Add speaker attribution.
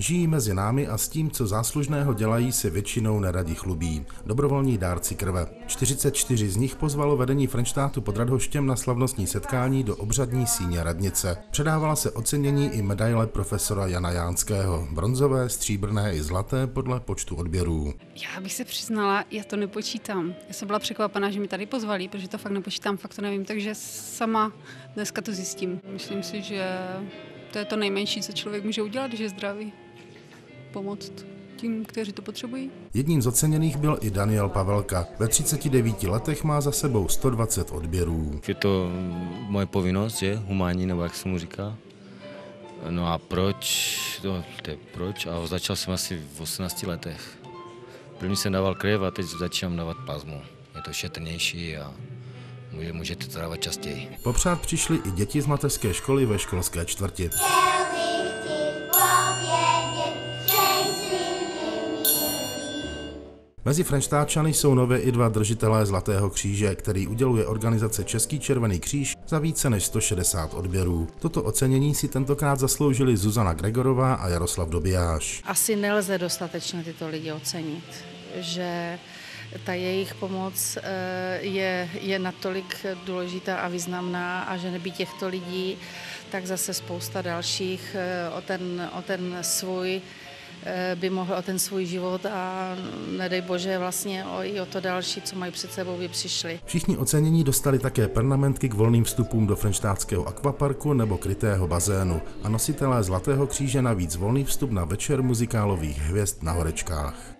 Speaker 1: Žijí mezi námi a s tím, co záslužného dělají, se většinou neradi chlubí. Dobrovolní dárci krve. 44 z nich pozvalo vedení Frenštátu pod Radhoštěm na slavnostní setkání do obřadní síně radnice. Předávala se ocenění i medaile profesora Jana Jánského. Bronzové, stříbrné i zlaté podle počtu odběrů.
Speaker 2: Já bych se přiznala, já to nepočítám. Já jsem byla překvapená, že mi tady pozvali, protože to fakt nepočítám, fakt to nevím, takže sama dneska to zjistím. Myslím si, že to je to nejmenší, co člověk může udělat, když je zdravý. Pomoct tím, kteří to potřebují.
Speaker 1: Jedním z oceněných byl i Daniel Pavelka. Ve 39 letech má za sebou 120 odběrů.
Speaker 3: Je to moje povinnost, že? Humánní, nebo jak se mu říká. No a proč? To je proč? A začal jsem asi v 18 letech. První jsem dával krev a teď začínám dávat plazmu. Je to šetrnější a můžete to dávat častěji.
Speaker 1: Popřát přišli i děti z mateřské školy ve školské čtvrti. Mezi Frenštáčany jsou nově i dva držitelé Zlatého kříže, který uděluje organizace Český červený kříž za více než 160 odběrů. Toto ocenění si tentokrát zasloužili Zuzana Gregorová a Jaroslav Dobijáš.
Speaker 4: Asi nelze dostatečně tyto lidi ocenit, že ta jejich pomoc je natolik důležitá a významná a že nebýt těchto lidí, tak zase spousta dalších o ten svůj by mohl o ten svůj život a nedej bože vlastně i o to další, co mají před sebou, by přišli.
Speaker 1: Všichni ocenění dostali také pernamentky k volným vstupům do Frenštátského akvaparku nebo krytého bazénu a nositelé Zlatého kříže navíc volný vstup na večer muzikálových hvězd na Horečkách.